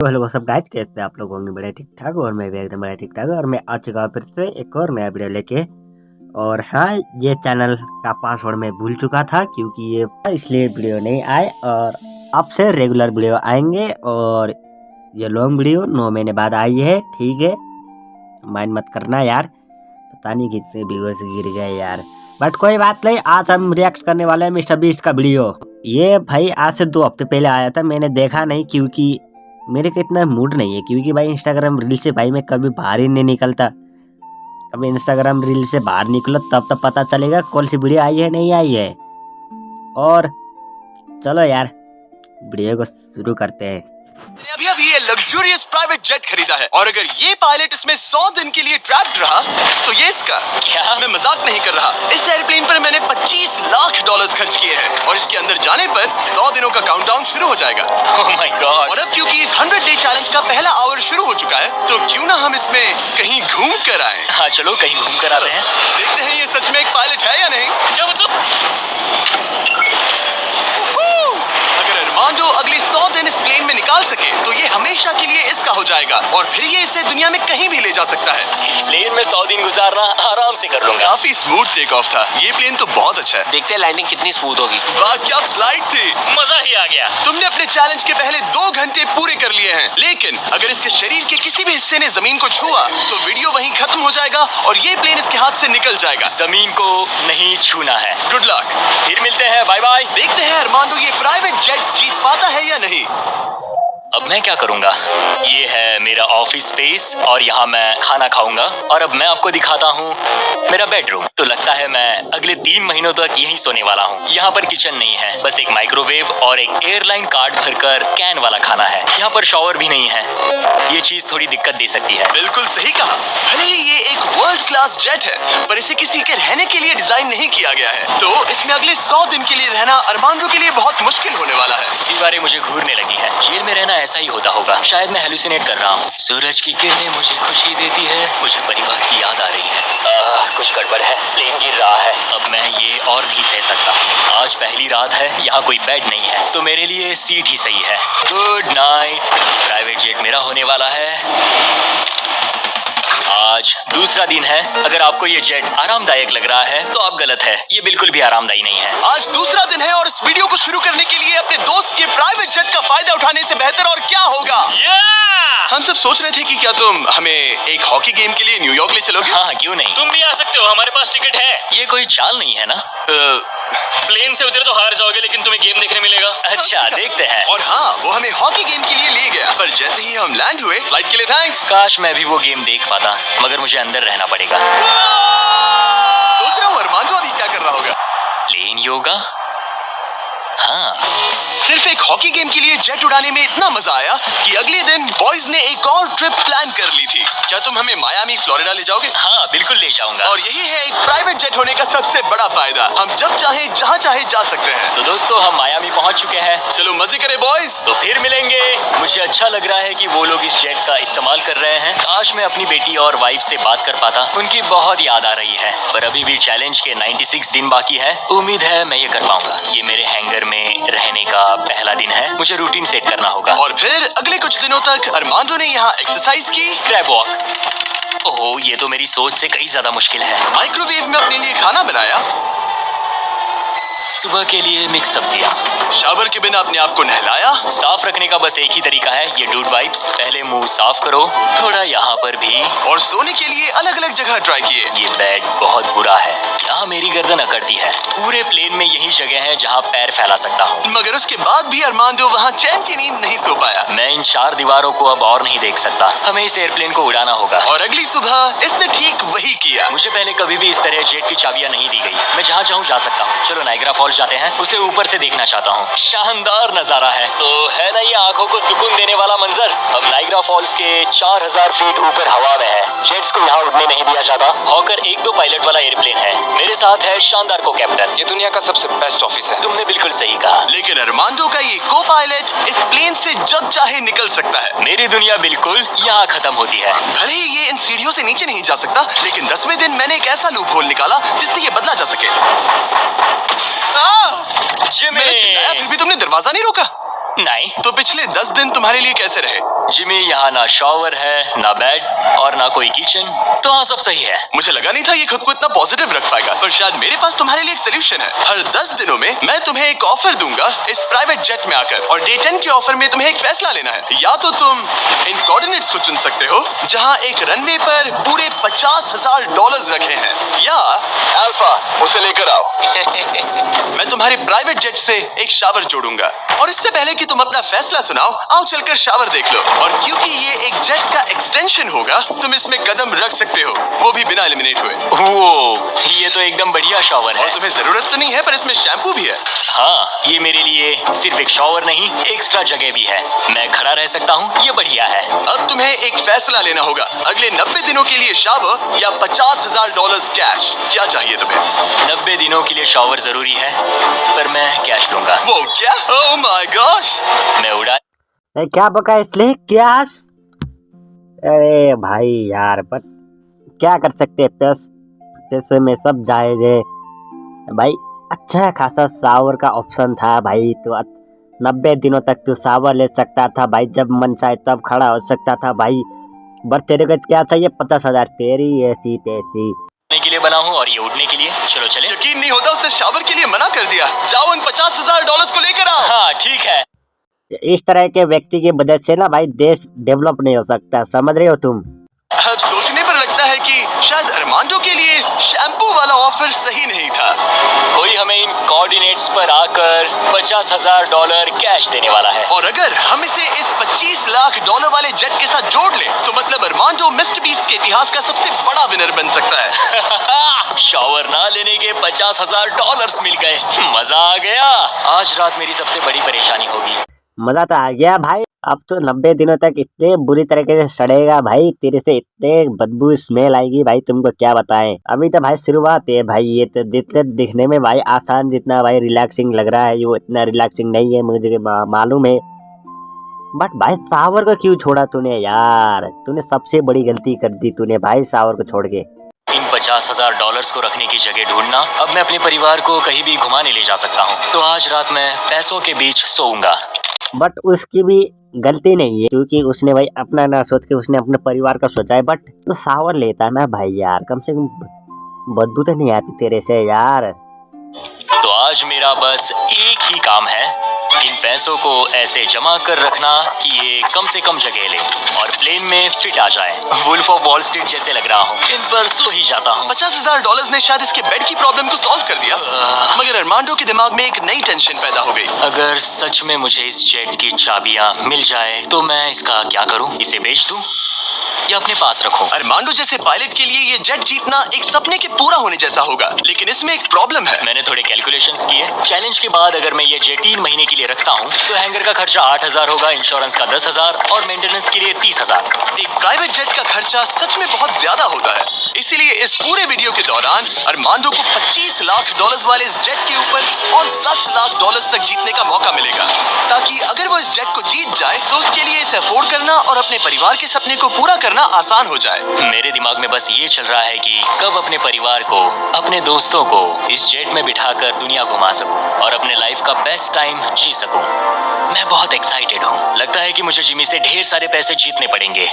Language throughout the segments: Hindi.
तो हेलो सब गाइस, कैसे आप लोग होंगे? बड़े ठीक ठाक और मैं भी एकदम बड़ा ठीक ठाक और मैं आ चुका हूँ फिर से एक और नया वीडियो लेके। और हाँ, ये चैनल का पासवर्ड मैं भूल चुका था क्योंकि ये इसलिए वीडियो नहीं आए और अब से रेगुलर वीडियो आएंगे। और ये लॉन्ग वीडियो 9 महीने बाद आई है, ठीक है, माइंड मत करना यार, पता नहीं कितने व्यूअर्स गिर गए यार, बट कोई बात नहीं। आज हम रिएक्ट करने वाले हैं मिस्टर बीस्ट का वीडियो। ये भाई आज से 2 हफ्ते पहले आया था, मैंने देखा नहीं क्योंकि मेरे को इतना मूड नहीं है, क्योंकि भाई इंस्टाग्राम रील से भाई मैं कभी बाहर ही नहीं निकलता। अब इंस्टाग्राम रील से बाहर निकलो तब पता चलेगा कौन सी वीडियो आई है नहीं आई है। और चलो यार वीडियो को शुरू करते हैं। अभी ये लग्जूरियस प्राइवेट जेट खरीदा है और अगर ये पायलट इसमें 100 दिन के लिए ट्रैप्ड रहा तो ये इसका क्या? मैं मजाक नहीं कर रहा। इस एयरप्लेन पर मैंने $25 लाख खर्च किए हैं और इसके अंदर जाने पर 100 दिनों का काउंटडाउन शुरू हो जाएगा। Oh my God. और अब क्योंकि इस 100 डे चैलेंज का पहला आवर शुरू हो चुका है तो क्यों ना हम इसमें कहीं घूम कर आए। हाँ चलो कहीं घूम कर आते हैं, देखते हैं ये सच में एक पायलट है या नहीं। क्या मतलब? अरमांडो अगले 100 दिन इस प्लेन में निकाल सके तो ये हमेशा के लिए इसका हो जाएगा और फिर ये इसे दुनिया में कहीं भी ले जा सकता है। इस प्लेन में 100 दिन गुजारना आराम से कर लूंगा। काफी स्मूथ टेक ऑफ था, ये प्लेन तो बहुत अच्छा है। देखते हैं लैंडिंग कितनी स्मूथ होगी। वाह क्या फ्लाइट थी, मजा ही आ गया। तुमने अपने चैलेंज के पहले 2 घंटे पूरे कर लिए हैं, लेकिन अगर इसके शरीर के किसी भी हिस्से ने जमीन को छुआ तो वीडियो वहीं खत्म हो जाएगा और ये प्लेन इसके हाथ से निकल जाएगा। जमीन को नहीं छूना है। गुड लक, फिर मिलते हैं, बाय बाय। देखते हैं अरमांडो ये प्राइवेट जेट जीत पाता है या नहीं। अब मैं क्या करूंगा? ये है मेरा ऑफिस स्पेस और यहाँ मैं खाना खाऊंगा और अब मैं आपको दिखाता हूँ मेरा बेडरूम। तो लगता है मैं अगले 3 महीनों तक यहीं सोने वाला हूँ। यहाँ पर किचन नहीं है, बस एक माइक्रोवेव और एक एयरलाइन कार्ड भरकर कैन वाला खाना है। यहाँ पर शॉवर भी नहीं है, ये चीज थोड़ी दिक्कत दे सकती है। बिल्कुल सही कहा, भले ही ये एक वर्ल्ड क्लास जेट है पर इसे किसी के रहने के लिए डिजाइन नहीं किया गया है, तो इसमें अगले 100 दिन के लिए रहना अरमांडो के लिए बहुत मुश्किल होने वाला है। दीवारें मुझे घूरने लगी है, जेल में रहना ऐसा ही होता होगा, शायद मैं हेलुसिनेट कर रहा हूँ। सूरज की किरणें मुझे खुशी देती है, मुझे परिवार की याद आ रही है। कुछ गड़बड़ है, प्लेन गिर रहा है। अब मैं ये और नहीं सह सकता। आज पहली रात है, यहाँ कोई बेड नहीं है, तो मेरे लिए सीट ही सही है। Good night. प्राइवेट जेट मेरा होने वाला है। आज दूसरा दिन है। अगर आपको ये जेट आरामदायक लग रहा है तो आप गलत है, ये बिल्कुल भी आरामदायी नहीं है। आज दूसरा दिन है और इस वीडियो को शुरू करने के लिए अपने दोस्त के प्राइवेट जेट का फायदा उठाने से बेहतर और क्या होगा। हम सब सोच रहे थे कि क्या तुम हमें एक हॉकी गेम के लिए न्यूयॉर्क ले चलोगे? हाँ क्यों नहीं, तुम भी आ सकते हो, हमारे पास टिकट है। ये कोई चाल नहीं है ना? प्लेन से उतरे तो हार जाओगे लेकिन तुम्हें गेम देखने मिलेगा। अच्छा देखते हैं। और हाँ, वो हमें हॉकी गेम के लिए ले गया, पर जैसे ही हम लैंड हुए, फ्लाइट के लिए थैंक्स। काश मैं भी वो गेम देख पाता, मगर मुझे अंदर रहना पड़ेगा। सोच रहा हूँ अरमांडो अभी क्या कर रहा होगा। प्लेन योगा? हाँ, सिर्फ एक हॉकी गेम के लिए जेट उड़ाने में इतना मजा आया कि अगले दिन बॉयज ने एक और ट्रिप प्लान कर ली थी। क्या तुम हमें मायामी फ्लोरिडा ले जाओगे? हाँ बिल्कुल ले जाऊंगा। और यही है एक प्राइवेट जेट होने का सबसे बड़ा फायदा, हम जब चाहे जहाँ चाहे जा सकते हैं। तो दोस्तों हम मायामी पहुँच चुके हैं, चलो मजे करें बॉयज। तो फिर मिलेंगे। मुझे अच्छा लग रहा है कि वो लोग इस जेट का इस्तेमाल कर रहे हैं। काश मैं अपनी बेटी और वाइफ से बात कर पाता, उनकी बहुत याद आ रही है। पर अभी भी चैलेंज के 96 दिन बाकी है, उम्मीद है मैं ये कर पाऊंगा। ये मेरे हैंगर में रहने का पहला दिन है, मुझे रूटीन सेट करना होगा। और फिर अगले कुछ दिनों तक अरमांडो ने यहाँ एक्सरसाइज की, क्रैब वॉक। ओह ये तो मेरी सोच से कहीं ज्यादा मुश्किल है। माइक्रोवेव में अपने लिए खाना बनाया, सुबह के लिए मिक्स सब्जियां, शावर के बिना अपने आप को नहलाया। साफ रखने का बस एक ही तरीका है, ये डूड वाइप्स। पहले मुंह साफ करो, थोड़ा यहाँ पर भी, और सोने के लिए अलग अलग जगह ट्राई किए। ये बेड बहुत बुरा है, यहाँ मेरी गर्दन अकड़ती है। पूरे प्लेन में यही जगह है जहाँ पैर फैला सकता हूँ, मगर उसके बाद भी अरमांडो वहाँ चैन की नींद नहीं सो पाया। मैं इन 4 दीवारों को अब और नहीं देख सकता, हमें इस एयरप्लेन को उड़ाना होगा। और अगली सुबह इसने ठीक वही किया। मुझे पहले कभी भी इस तरह जेट की चाबियां नहीं दी गई, मैं जहाँ चाहूँ जा सकता हूँ। चलो नाइग्रा फॉल्स जाते हैं, उसे ऊपर से देखना चाहता हूँ। शानदार नजारा है, तो है ना ये आंखों को सुकून देने वाला मंजर। अब नाइग्रा फॉल्स के 4000 फीट ऊपर हवा में है, जेट्स को यहाँ उड़ने नहीं दिया जाता। हॉकर 1-2 पायलट वाला एयरप्लेन है। मेरे साथ है शानदार को कैप्टन, ये दुनिया का सबसे बेस्ट ऑफिस है। तुमने बिल्कुल सही कहा, लेकिन अरमांडो का ये को पायलट इस प्लेन से जब चाहे निकल सकता है। मेरी दुनिया बिल्कुल यहाँ खत्म होती है। भले ही ये इन सीढ़ियों से नीचे नहीं जा सकता, लेकिन 10वें दिन मैंने एक ऐसा लूप होल निकाला जिससे ये बदला जा सके। मैंने चिल्लाया फिर भी तुमने दरवाजा नहीं रोका। नहीं। तो पिछले 10 दिन तुम्हारे लिए कैसे रहे? जिमी, यहाँ ना शॉवर है, ना बेड और ना कोई किचन, तो हाँ सब सही है। मुझे लगा नहीं था ये खुद को इतना पॉजिटिव रख पाएगा, पर शायद मेरे पास तुम्हारे लिए एक सोल्यूशन है। हर 10 दिनों में मैं तुम्हें एक ऑफर दूंगा इस प्राइवेट जेट में आकर, और डे 10 के ऑफर में तुम्हें एक फैसला लेना है। या तो तुम इन कोऑर्डिनेट्स को चुन सकते हो जहाँ एक रनवे पर पूरे $50,000 रखे हैं, या अल्फा उसे लेकर आओ। मैं तुम्हारे प्राइवेट जेट से एक शावर जोड़ूंगा, और इससे पहले कि तुम अपना फैसला सुनाओ, आओ चलकर शावर देख लो। और क्योंकि ये एक जेट का एक्सटेंशन होगा, तुम इसमें कदम रख सकते हो, वो भी बिना एलिमिनेट हुए। वो ये तो एकदम बढ़िया शॉवर है। और तुम्हें जरूरत तो नहीं है, पर इसमें शैम्पू भी है। हाँ, ये मेरे लिए सिर्फ एक शॉवर नहीं, एक्स्ट्रा जगह भी है। मैं खड़ा रह सकता हूँ, ये बढ़िया है। अब तुम्हें एक फैसला लेना होगा, अगले 90 दिनों के लिए शावर या $50,000 कैश। क्या चाहिए तुम्हें? 90 दिनों के लिए शॉवर जरूरी है, पर मैं कैश लूंगा। वो क्या? Oh my gosh! मैं उड़ा क्या बका इसलिए क्या? अरे भाई यार, पर क्या कर सकते हैं, पैसे में सब जायज है भाई। अच्छा खासा शावर का ऑप्शन था भाई, तो 90 दिनों तक तू शावर ले सकता था भाई, जब मन चाहे तब खड़ा हो सकता था भाई। बस तेरे को क्या चाहिए? 50,000। तेरी ऐसी तैसी के लिए बना हूँ और ये उड़ने के लिए। चलो चले। यकीन नहीं होता, उसने शावर के लिए मना कर दिया। जाओ उन $50,000 को लेकर आओ। हाँ ठीक है। इस तरह के व्यक्ति की वजह से ना भाई देश डेवलप नहीं हो सकता, समझ रहे हो तुम? अब सोचने पर लगता है कि शायद अरमांडो के लिए शैम्पू वाला ऑफर सही नहीं था। कोई हमें इन कोऑर्डिनेट्स पर आकर $50,000 कैश देने वाला है। और अगर हम इसे इस $25 लाख वाले जेट के साथ जोड़ लें, तो मतलब अरमांडो मिस्टर बीस्ट के इतिहास का सबसे बड़ा विनर बन सकता है। शॉवर ना लेने के $50,000 मिल गए। मजा आ गया। आज रात मेरी सबसे बड़ी परेशानी होगी। मजा तो आ गया भाई। अब तो 90 दिनों तक इतने बुरी तरीके से सड़ेगा भाई, तेरे से इतने बदबू स्मेल आएगी भाई, तुमको क्या बताएं। अभी तो भाई शुरुआत है भाई, ये तो जितने दिखने में भाई आसान, जितना भाई रिलैक्सिंग लग रहा है, वो इतना रिलैक्सिंग नहीं है, मुझे मालूम है। बट भाई शावर को क्यों छोड़ा तूने यार? तूने सबसे बड़ी गलती कर दी तूने भाई, शावर को छोड़ के। इन $50,000 को रखने की जगह ढूंढना। अब मैं अपने परिवार को कहीं भी घुमाने ले जा सकता हूँ, तो आज रात मैं पैसों के बीच सोऊंगा। बट उसकी भी गलती नहीं है, क्योंकि उसने भाई अपना ना सोच के उसने अपने परिवार का सोचा है। बट तो शावर लेता ना भाई यार, कम से कम बदबू तो नहीं आती तेरे से यार। तो आज मेरा बस एक ही काम है, इन पैसों को ऐसे जमा कर रखना कि ये कम से कम जगह ले और प्लेन में फिट आ जाए। वुल्फ ऑफ वॉल स्ट्रीट जैसे लग रहा हूँ, इन पर सो ही जाता हूँ। $50,000 ने शायद इसके बेड की प्रॉब्लम को सॉल्व कर दिया, मगर अरमांडो के दिमाग में एक नई टेंशन पैदा हो गई। अगर सच में मुझे इस जेट की चाबियां मिल जाए, तो मैं इसका क्या करूँ? इसे बेच दूँ या अपने पास रखूं? अरमांडो जैसे पायलट के लिए ये जेट जीतना एक सपने के पूरा होने जैसा होगा, लेकिन इसमें एक प्रॉब्लम है। मैंने थोड़े कैलकुलेशंस किए। चैलेंज के बाद अगर मैं ये जेट 3 महीने के लिए रखता हूँ, तो हैंगर का खर्चा 8,000 होगा, इंश्योरेंस का 10,000 और मेंटेनेंस के लिए 30,000। एक प्राइवेट जेट का खर्चा सच में बहुत ज्यादा होता है, इसीलिए इस पूरे वीडियो के दौरान अरमांडो को $25 लाख वाले इस जेट के ऊपर और $10 लाख तक जीतने का मौका मिलेगा, ताकि अगर वो इस जेट को जीत जाए तो उसके लिए इसे अफोर्ड करना और अपने परिवार के सपने को पूरा करना आसान हो जाए। मेरे दिमाग में बस ये चल रहा है कि कब अपने परिवार को, अपने दोस्तों को इस जेट में बिठाकर दुनिया घुमा सकूं और अपने लाइफ का बेस्ट टाइम जी सकूं। मैं बहुत एक्साइटेड हूँ। लगता है कि मुझे जिमी से ढेर सारे पैसे जीतने पड़ेंगे।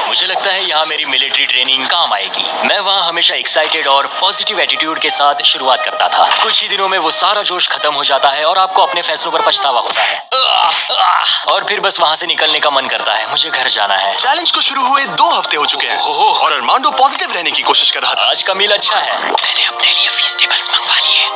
मुझे लगता है यहाँ मेरी मिलिट्री ट्रेनिंग काम आएगी। मैं वहाँ हमेशा एक्साइटेड और पॉजिटिव एटीट्यूड के साथ शुरुआत करता था। कुछ ही दिनों में वो सारा जोश खत्म हो जाता है और आपको अपने फैसलों पर पछतावा होता है, और फिर बस वहाँ से निकलने का मन करता है। मुझे घर जाना है। चैलेंज को शुरू हुए 2 हफ्ते हो चुके हैं और अरमांडो पॉजिटिव रहने की कोशिश कर रहा था। आज का मील अच्छा है। मैंने अपने लिए फेस्टिवल्स मंगवा लिए।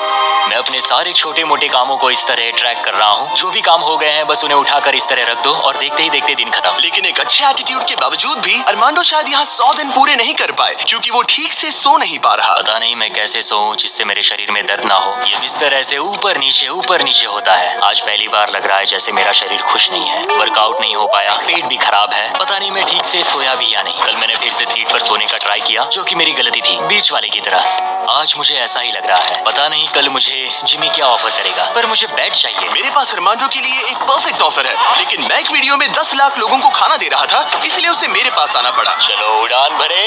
मैं अपने सारे छोटे मोटे कामों को इस तरह ट्रैक कर रहा हूँ। जो भी काम हो गए हैं बस उन्हें उठाकर इस तरह रख दो और देखते ही देखते दिन खत्म। लेकिन एक अच्छे एटीट्यूड के बावजूद भी अरमांडो शायद यहाँ 100 दिन पूरे नहीं कर पाए, क्योंकि वो ठीक से सो नहीं पा रहा। पता नहीं मैं कैसे सोऊं जिससे मेरे शरीर में दर्द ना हो। ये बिस्तर ऐसे ऊपर नीचे होता है। आज पहली बार लग रहा है जैसे मेरा शरीर खुश नहीं है। वर्कआउट नहीं हो पाया, पेट भी खराब है। पता नहीं मैं ठीक से सोया भी या नहीं। कल मैंने फिर से सीट पर सोने का ट्राई किया, जो कि मेरी गलती थी, बीच वाले की तरह। आज मुझे ऐसा ही लग रहा है। पता नहीं कल मुझे जिमी क्या ऑफर करेगा, पर मुझे बेड चाहिए। मेरे पास अरमांडो के लिए एक परफेक्ट ऑफर है, लेकिन मैं एक वीडियो में 10 लाख लोगों को खाना दे रहा था, इसलिए उसे मेरे पास आना पड़ा। चलो उड़ान भरे।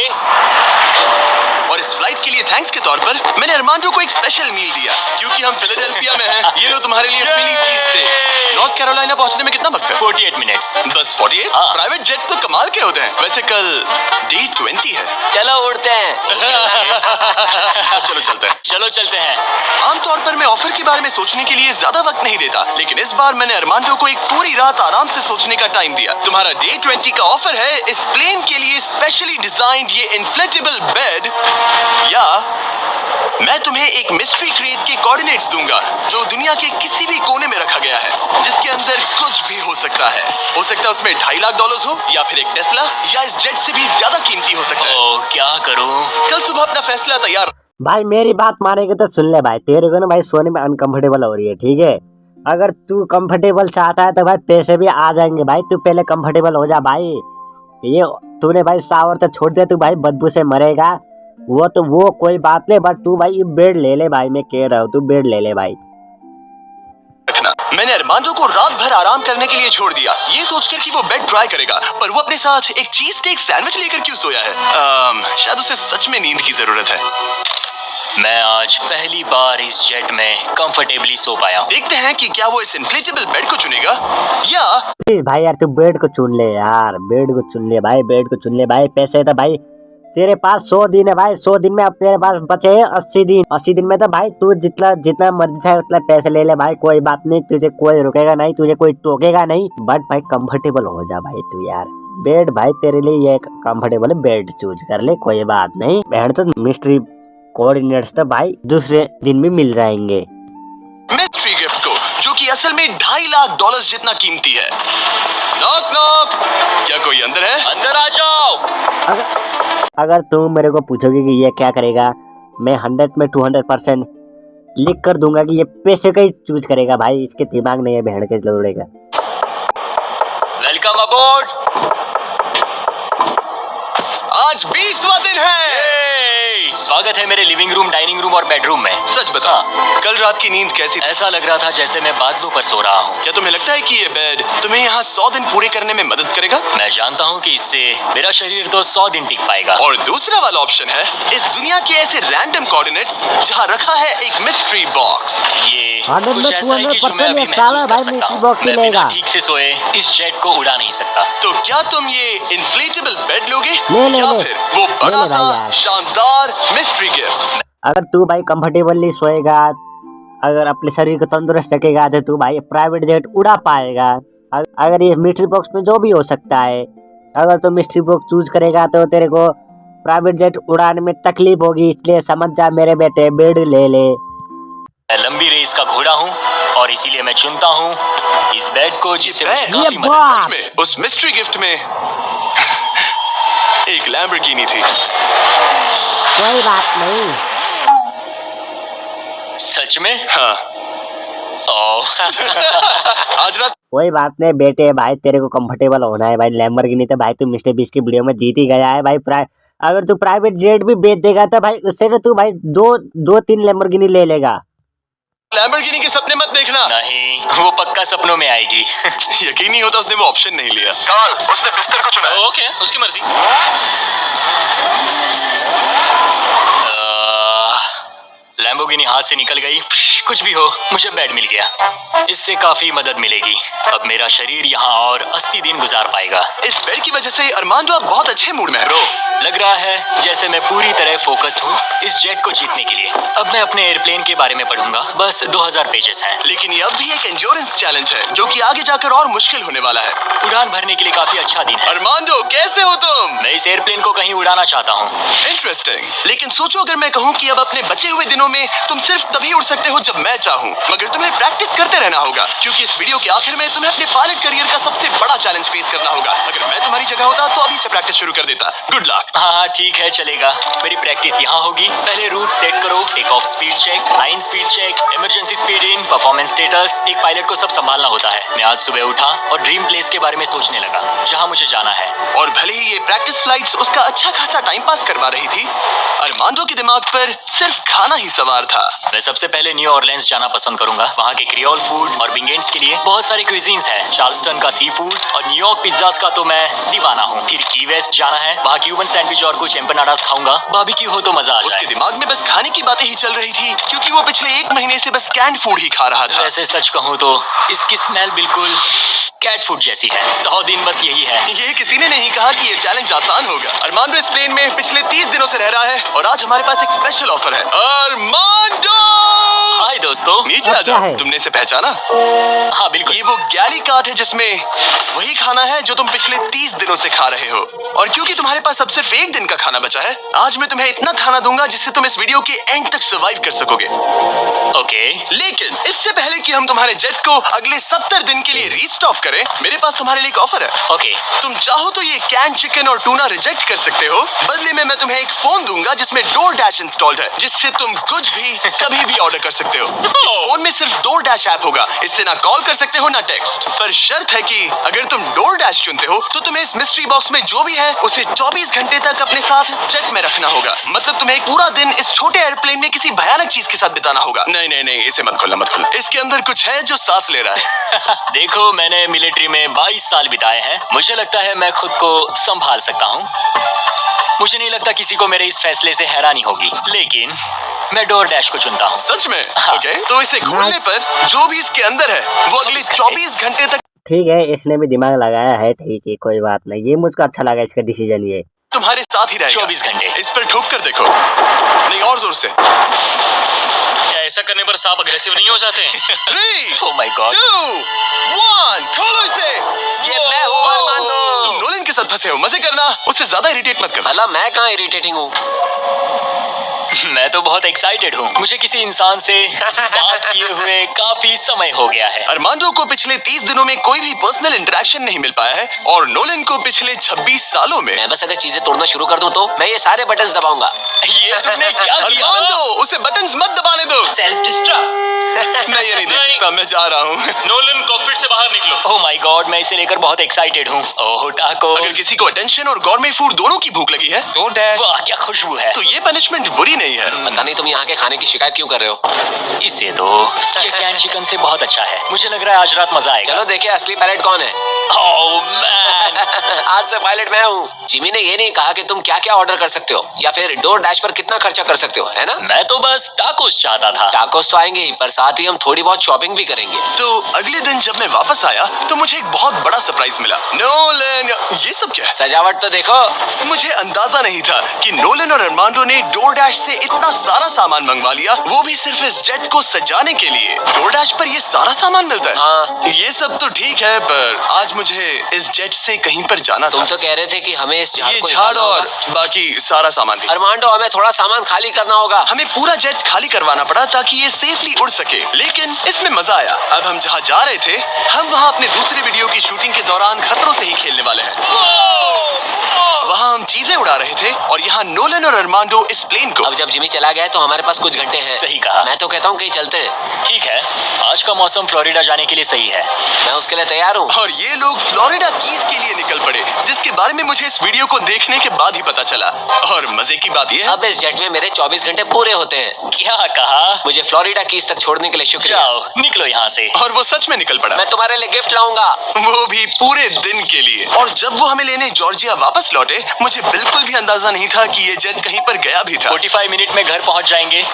और इस फ्लाइट के लिए थैंक्स के तौर पर मैंने अरमांडो को एक स्पेशल मील दिया, क्योंकि हम फिलाडेल्फिया में हैं। ये लो तुम्हारे लिए फिली चीज स्टेक। नॉर्थ कैरोलिना पहुंचने में कितना वक्त है? 48 मिनट्स। बस 48? हाँ। प्राइवेट जेट तो कमाल के होते हैं। वैसे कल डे 20 है। चलो उड़ते हैं। चलो चलते हैं। चलो चलते हैं। आमतौर पर मैं ऑफर के बारे में सोचने के लिए ज्यादा वक्त नहीं देता, लेकिन इस बार मैंने अरमांडो को एक पूरी रात आराम से सोचने का टाइम दिया। तुम्हारा डे 20 का ऑफर है इस प्लेन के लिए स्पेशली डिजाइन्ड ये इन्फ्लेटेबल बेड, या मैं तुम्हें एक मिस्ट्री क्रेट के कोऑर्डिनेट्स दूंगा जो दुनिया के किसी भी कोने में रखा गया है, जिसके अंदर कुछ भी हो सकता है। हो सकता है उसमें $2.5 लाख हो, या फिर एक टेस्ला, या इस जेट से भी ज्यादा कीमती हो सकता है। ओह, क्या करूं? कल सुबह अपना फैसला तैयार। भाई मेरी बात मानेगा तो सुन ले भाई, तेरे को ना भाई सोने में अनकंफर्टेबल हो रही है, ठीक है। अगर तू कंफर्टेबल चाहता है तो भाई पैसे भी आ जाएंगे भाई, तू पहले कंफर्टेबल हो जा भाई। ये तूने भाई शावर तो छोड़ दिया, तू भाई बदबू से मरेगा। वो कोई बात नहीं, बट तू भाई बेड ले ले भाई, मैं कह रहा हूँ तू बेड ले ले भाई। रखना। मैंने अरमांडो को रात भर आराम करने के लिए छोड़ दिया, ये सोचकर कि वो बेड ट्राई करेगा, पर वो अपने साथ एक चीज स्टेक सैंडविच लेकर क्यों सोया है? शायद उसे सच में नींद की जरूरत है। मैं आज पहली बार इस जेट में कंफर्टेबली सो पाया हूँ। देखते हैं कि क्या वो इस इन्फ्लेटेबल बेड को चुनेगा, या प्लीज भाई यार तू बेड को चुन ले यार, बेड को चुन ले भाई, बेड को चुन ले भाई। पैसे तो भाई तेरे पास 100 दिन है भाई, 100 दिन में अब तेरे पास बचे हैं 80 दिन। 80 दिन में तो भाई तू जितना मर्जी चाहे उतना पैसे ले ले भाई, कोई बात नहीं, तुझे कोई रुकेगा नहीं, तुझे कोई टोकेगा नहीं। बट भाई कंफर्टेबल हो जा भाई तू यार। बेड भाई तेरे लिए ये कंफर्टेबल है, बेड चूज कर ले, कोई बात नहीं। बहन तो मिस्ट्री कोऑर्डिनेट्स तो भाई दूसरे दिन भी मिल जाएंगे। मिस्ट्री गिफ्ट को, जो कि असल में $2.5 लाख जितना कीमती है। नॉक नॉक, क्या कोई अंदर है? अंदर आ जाओ। अगर तुम मेरे को पूछोगे कि ये क्या करेगा, मैं 100 में 200% लिख कर दूंगा कि ये पैसे का ही चूज करेगा भाई, इसके दिमाग नहीं है बहन के लोड़े का। Welcome aboard. आज 20वां दिन है। स्वागत है मेरे लिविंग रूम, डाइनिंग रूम और बेडरूम में। सच बता, कल रात की नींद कैसी थी? ऐसा लग रहा था जैसे मैं बादलों पर सो रहा हूँ। क्या तुम्हें लगता है कि ये बेड तुम्हें यहाँ 100 दिन पूरे करने में मदद करेगा? मैं जानता हूँ कि इससे मेरा शरीर तो 100 दिन टिक पाएगा। और दूसरा वाला ऑप्शन है इस दुनिया के ऐसे रैंडम कोऑर्डिनेट्स जहाँ रखा है एक मिस्ट्री बॉक्स। ये हंड्रेड कुछ में ऐसा है कि जो मैं 200% अभी महसूस भाई कर सकता मिस्ट्री हूँ। बॉक्स मैं मिलेगा। बिना ठीक से सोए इस जेट को उड़ा नहीं सकता। तो क्या तुम ये इन्फ्लेटेबल बेड लोगे, ले, या ले। फिर वो बड़ा ले भाई सा यार। शानदार मिस्ट्री गिफ्ट? अगर तू भाई कंफर्टेबली सोएगा, अगर अपने शरीर को तंदुरुस्त रखेगा तो तू भाई प्राइवेट जेट उड़ा पाएगा। अगर ये मिस्ट्री बॉक्स में जो भी हो सकता है, अगर तू मिस्ट्री बॉक्स चूज करेगा तो तेरे को प्राइवेट जेट उड़ाने में तकलीफ होगी, इसलिए समझ जा मेरे बेटे, बेड ले ले। मैं लंबी रेस का घोड़ा हूँ और इसीलिए मैं चुनता हूँ इस बेड को, जिससे मुझे बेड? काफी ये मदद बात। सच में उस मिस्ट्री गिफ्ट में एक लैम्बोर्गिनी थी। कोई बात नहीं। सच में? हाँ। ओह। आज रात कोई बात नहीं बेटे, भाई तेरे को कंफर्टेबल होना है भाई। लैम्बोर्गिनी तो भाई तू मिस्टर बीस्ट की वीडियो में जीत ही गया है भाई। अगर तू प्राइवेट जेट भी बेच देगा तो भाई उससे ना तू भाई दो तीन लैम्बोर्गिनी ले लेगा। लैम्बोर्गिनी के सपने मत देखना। नहीं, वो पक्का सपनों में आएगी। यकीन नहीं होता उसने वो ऑप्शन नहीं लिया। कार्ल, उसने बिस्तर को चुना है। ओके, उसकी मर्जी। लैम्बोर्गिनी हाथ से निकल गई। कुछ भी हो, मुझे बेड मिल गया, इससे काफी मदद मिलेगी। अब मेरा शरीर यहाँ और 80 दिन गुजार पाएगा। इस बेड की वजह से अरमांडो अब बहुत अच्छे मूड में है। ब्रो, लग रहा है जैसे मैं पूरी तरह फोकस्ड हूँ इस जेट को जीतने के लिए। अब मैं अपने एयरप्लेन के बारे में पढ़ूंगा। बस 2000 पेजेस हैं। लेकिन ये अब भी एक एंड्योरेंस चैलेंज है, जो कि आगे जाकर और मुश्किल होने वाला है। उड़ान भरने के लिए काफी अच्छा दिन है। अरमांडो, कैसे हो तुम? मैं इस एयरप्लेन को कहीं उड़ाना चाहता हूँ। इंटरेस्टिंग। लेकिन सोचो, अगर मैं कहूँ कि अब अपने बचे हुए दिनों में तुम सिर्फ तभी उड़ सकते हो जब मैं चाहूँ, मगर तुम्हें प्रैक्टिस करते रहना होगा, क्योंकि इस वीडियो के आखिर में तुम्हें अपने पायलट करियर का सबसे बड़ा चैलेंज फेस करना होगा। अगर मैं तुम्हारी जगह होता तो अभी से प्रैक्टिस शुरू कर देता। Good luck. हाँ ठीक है, चलेगा। मेरी प्रैक्टिस यहाँ होगी। पहले रूट सेट करो, take off speed check, line speed check, emergency speed in, performance status. एक पायलट को सब संभालना होता है। मैं आज सुबह उठा और ड्रीम प्लेस के बारे में सोचने लगा, जहाँ मुझे जाना है। और भले ही ये प्रैक्टिस फ्लाइट्स उसका अच्छा खासा टाइम पास करवा रही थी, अरमांडो के दिमाग पर सिर्फ खाना ही सवार था। मैं सबसे पहले न्यू ऑरलेंस जाना पसंद करूंगा। वहाँ के क्रियोल फूड और विंगेट्स के लिए बहुत सारे क्विजीन्स हैं। चार्ल्सटन का सी फूड और न्यूयॉर्क पिज्जास का तो मैं दीवाना हूँ। फिर की वेस्ट जाना है, वहाँ क्यूबन सैंडविच और कुछ एम्पनाडास खाऊंगा। बारबेक्यू हो तो मजा आ उसके जाए। दिमाग में बस खाने की बातें ही चल रही थी, क्योंकि वो पिछले 1 महीने से बस कैंड फूड ही खा रहा था। वैसे सच कहूँ तो इसकी स्मेल बिल्कुल कैट फूड जैसी है। 100 दिन बस यही है। ये किसी ने नहीं कहा कि ये चैलेंज आसान होगा। अरमांडो इस प्लेन में पिछले 30 दिनों से रह रहा है और आज हमारे पास एक स्पेशल ऑफर है। अरमांडो! हाय दोस्तों। नीचे आ जाओ। तुमने इसे पहचाना? हाँ बिल्कुल। ये वो गैली कार्ट है जिसमें वही खाना है जो तुम पिछले 30 दिनों से खा रहे हो। और क्योंकि तुम्हारे पास अब सिर्फ 1 दिन का खाना बचा है, आज मैं तुम्हें इतना खाना दूंगा जिससे तुम इस वीडियो के एंड तक सर्वाइव कर सकोगे। ओके। लेकिन इससे पहले कि हम तुम्हारे जेट को अगले 70 दिन के लिए रीस्टॉक करें, मेरे पास तुम्हारे लिए एक ऑफर है। ओके। तुम चाहो तो ये कैन चिकन और टूना रिजेक्ट कर सकते हो। बदले में मैं तुम्हें एक फोन दूंगा जिसमें डोरडैश इंस्टॉल्ड है, जिससे तुम कुछ भी कभी भी ऑर्डर कर सकते हो। इस फोन में सिर्फ डोरडैश ऐप होगा, इससे ना कॉल कर सकते हो ना टेक्स्ट। पर शर्त है कि अगर तुम डोरडैश चुनते हो तो तुम्हें इस मिस्ट्री बॉक्स में जो भी है उसे 24 घंटे तक अपने साथ इस जेट में रखना होगा। मतलब तुम्हें एक पूरा दिन इस छोटे एयरप्लेन में किसी भयानक चीज के साथ बिताना होगा। नहीं नहीं नहीं, इसे मत खोलना मत खोलना। इसके अंदर कुछ है जो सांस ले रहा है। देखो, मैंने मिलिट्री में 22 साल बिताए हैं। मुझे लगता है मैं खुद को संभाल सकता हूँ। मुझे नहीं लगता किसी को मेरे इस फैसले से हैरानी होगी, लेकिन मैं डोरडैश को चुनता हूँ। सच में? हाँ। ओके, तो इसे खोलने पर जो भी इसके अंदर है वो अगले 24 घंटे तक ठीक है, इसने भी दिमाग लगाया है। ठीक है, कोई बात नहीं। ये मुझको अच्छा लगा इसका डिसीजन। ये तुम्हारे साथ ही रहेगा। 24 घंटे। इस पर ठोक कर देखो। नहीं, और जोर से। क्या ऐसा करने पर सांप अग्रेसिव नहीं हो जाते? 3, ओह माय गॉड। 2, 1, खोलो इसे। ये मैं हूँ अरमांडो। तुम नोलन के साथ फंसे हो, मजे करना, उससे ज्यादा इरिटेट मत करना। भला मैं कहाँ इरिटेटिंग हूँ? मैं तो बहुत एक्साइटेड हूँ। मुझे किसी इंसान से बात किए हुए काफी समय हो गया है। अरमांडो को पिछले 30 दिनों में कोई भी पर्सनल इंटरेक्शन नहीं मिल पाया है और नोलन को पिछले 26 सालों में। मैं बस अगर चीजें तोड़ना शुरू कर दूं तो मैं ये सारे बटन्स दबाऊंगा। ये तुमने क्या किया? अरमांडो, उसे बटन्स मत दबाने दो। Self destruct. मैं ये नहीं देख सकता, मैं जा रहा हूँ। नोलन कॉकपिट से बाहर निकलो। ओह माय गॉड, मैं इसे लेकर बहुत एक्साइटेड हूँ। ओह टाको। अगर किसी को अटेंशन और गॉर्मे फूड दोनों की भूख लगी है, वाह क्या खुशबू है। तो ये पनिशमेंट बुरी नहीं है। पता नहीं तुम यहाँ के खाने की शिकायत क्यों कर रहे हो? इसे तो ये कैन चिकन से बहुत अच्छा है। मुझे लग रहा है आज रात मजा आएगा। चलो देखिए असली पायलट कौन है। Oh man. आज से पायलट मैं हूँ। जिमी ने ये नहीं कहा कि तुम क्या क्या ऑर्डर कर सकते हो या फिर डोर डैश पर कितना खर्चा कर सकते हो, है ना? मैं तो बस टाकोस चाहता था। टाकोस तो आएंगे ही, पर साथ ही हम थोड़ी बहुत शॉपिंग भी करेंगे। तो अगले दिन जब मैं वापस आया तो मुझे एक बहुत बड़ा सरप्राइज मिला। नोलन, ये सब क्या है? सजावट तो देखो। मुझे अंदाजा नहीं था कि नोलन और अरमांडो ने डोरडैश से इतना सारा सामान मंगवा लिया, वो भी सिर्फ इस जेट को सजाने के लिए। डोरडैश पर ये सारा सामान मिलता है? हाँ। ये सब तो ठीक है, पर आज मुझे इस जेट से कहीं पर जाना तुम था। तो कह रहे थे कि हमें इस झाड़ ये को झाड़ निकालना और होगा। बाकी सारा सामान भी। अरमांडो, हमें थोड़ा सामान खाली करना होगा। हमें पूरा जेट खाली करवाना पड़ा ताकि ये सेफली उड़ सके, लेकिन इसमें मजा आया। अब हम जहाँ जा रहे थे, हम वहाँ अपने दूसरे वीडियो की शूटिंग के दौरान खतरों से ही खेलने वाले हैं। वहाँ हम चीजें उड़ा रहे थे और यहाँ नोलन और अरमांडो इस प्लेन को। अब जब जिमी चला गया है तो हमारे पास कुछ घंटे हैं। सही कहा। मैं तो कहता हूँ कहीं चलते हैं। ठीक है, आज का मौसम फ्लोरिडा जाने के लिए सही है। मैं उसके लिए तैयार हूँ। और ये लोग फ्लोरिडा कीज के लिए निकल पड़े, जिसके बारे में मुझे इस वीडियो को देखने के बाद ही पता चला। और मजे की बात ये है, अब इस जेट में मेरे 24 घंटे पूरे होते हैं। क्या कहा? मुझे फ्लोरिडा कीज तक छोड़ने के लिए शुक्रिया। जाओ निकलो यहाँ से। और वो सच में निकल पड़ा, मैं तुम्हारे लिए गिफ्ट लाऊंगा। वो भी पूरे दिन के लिए। और जब वो हमें लेने जॉर्जिया वापस लौटे, मुझे बिल्कुल भी अंदाजा नहीं था कि ये जेट कहीं पर गया भी था। 45 मिनट में घर पहुँच जाएंगे।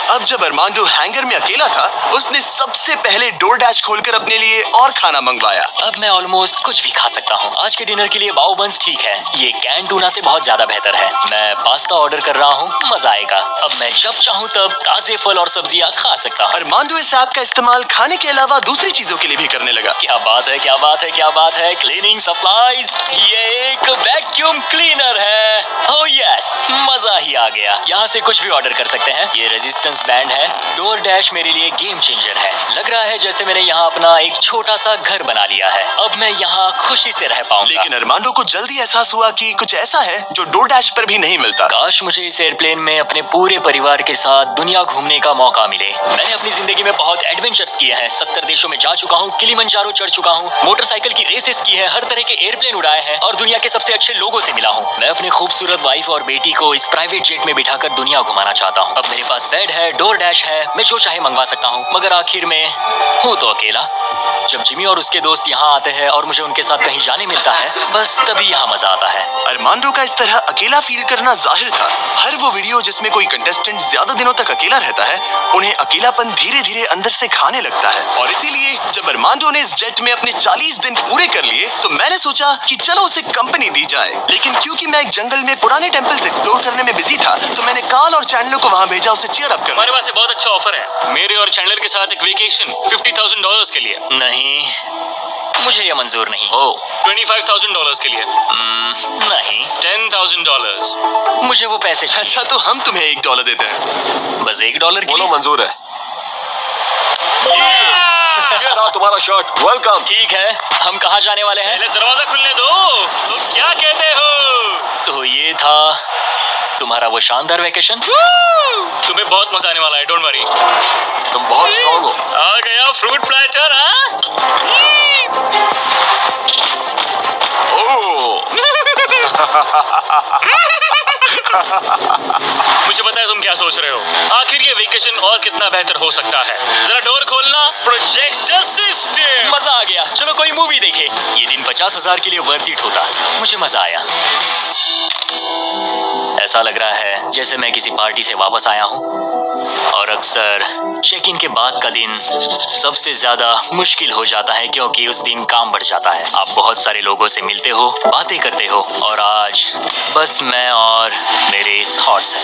अब जब अरमांडो हैंगर में अकेला था, उसने सबसे पहले डोरडैश खोलकर अपने लिए और खाना मंगवाया। अब मैं ऑलमोस्ट कुछ भी खा सकता हूँ। आज के डिनर के लिए बाओ बंस ठीक है, ये कैन टूना से बहुत ज्यादा बेहतर है। मैं पास्ता ऑर्डर कर रहा हूँ, मजा आएगा। अब मैं जब चाहूँ तब ताजे फल और सब्जियाँ खा सकता हूँ। अरमांडो इस ऐप का इस्तेमाल खाने के अलावा दूसरी चीजों के लिए भी करने लगा। क्या बात है, क्या बात है, क्या बात है। क्लीनिंग सप्लाईज, ये एक वैक्यूम क्लीनर है। ओह यस, मजा ही आ गया। यहाँ से कुछ भी ऑर्डर कर सकते हैं। ये रेजिस्टेंस बैंड है। डोरडैश मेरे लिए गेम चेंजर है। लग रहा है जैसे मैंने यहाँ अपना एक छोटा सा घर बना लिया है। अब मैं यहाँ खुशी से रह पाऊंगा। लेकिन अरमांडो को जल्दी एहसास हुआ कि कुछ ऐसा है जो डोरडैश पर भी नहीं मिलता। काश मुझे इस एयरप्लेन में अपने पूरे परिवार के साथ दुनिया घूमने का मौका मिले। मैंने अपनी जिंदगी में बहुत एडवेंचर्स किए हैं। 70 देशों में जा चुका हूँ, किलिमंजारो चढ़ चुका हूँ, मोटरसाइकिल की रेसेस की है, हर तरह के एयरप्लेन उड़ाए हैं और दुनिया के सबसे अच्छे लोगों से मिला हूँ। मैं अपनी खूबसूरत वाइफ और बेटी को इस प्राइवेट जेट में बिठाकर दुनिया घुमाना चाहता हूँ। अब मेरे पास बेड है, डोरडैश है, मैं जो चाहे मंगवा सकता हूँ, मगर आखिर में हूँ तो अकेला। जब जिमी और उसके दोस्त यहाँ आते हैं और मुझे उनके साथ कहीं जाने मिलता है, बस तभी यहाँ मजा आता है। अरमांडो का इस तरह अकेला फील करना जाहिर था। हर वो वीडियो जिसमें कोई कंटेस्टेंट ज्यादा दिनों तक अकेला रहता है, उन्हें अकेलापन धीरे धीरे अंदर से खाने लगता है। और इसीलिए जब अरमांडो ने इस जेट में अपने 40 दिन पूरे कर लिए, तो मैंने सोचा कि चलो उसे कंपनी दी जाए। लेकिन क्योंकि मैं एक जंगल में पुराने टेम्पल्स एक्सप्लोर करने में बिजी था, तो मैंने कार्ल और चैंडलर को वहाँ भेजा उसे चीयर अप करने। हमारे पास एक बहुत अच्छा ऑफर है, मेरे और चैंडलर के साथ एक वेकेशन $50,000 के लिए। नहीं, मुझे ये मंजूर नहीं। $25,000 के लिए। नहीं। $10,000। मुझे वो पैसे चाहिए। अच्छा, तो हम तुम्हें $1 देते हैं। बस $1 के लिए? मंजूर है। ये रहा तुम्हारा शर्ट, वेलकम। ठीक है, हम कहाँ जाने वाले हैं? पहले दरवाजा खुलने दो। तो क्या कहते हो? तो ये था तुम्हारा वो शानदार वेकेशन? तुम्हें बहुत मजा आने वाला है, डोंट वरी। तुम बहुत स्ट्रॉन्ग हो। आ गया फ्रूट प्लेटर। मुझे पता है तुम क्या सोच रहे हो। आखिर ये वेकेशन और कितना बेहतर हो सकता है। जरा डोर खोलना। Projector system. मजा आ गया, चलो कोई मूवी देखे। ये दिन 50,000 के लिए वर्थ इट होता। मुझे मजा आया। ऐसा लग रहा है जैसे मैं किसी पार्टी से वापस आया हूँ। और अक्सर चेक इन के बाद का दिन सबसे ज्यादा मुश्किल हो जाता है, क्योंकि उस दिन काम बढ़ जाता है। आप बहुत सारे लोगों से मिलते हो, बातें करते हो, और आज बस मैं और मेरे थॉट्स हैं।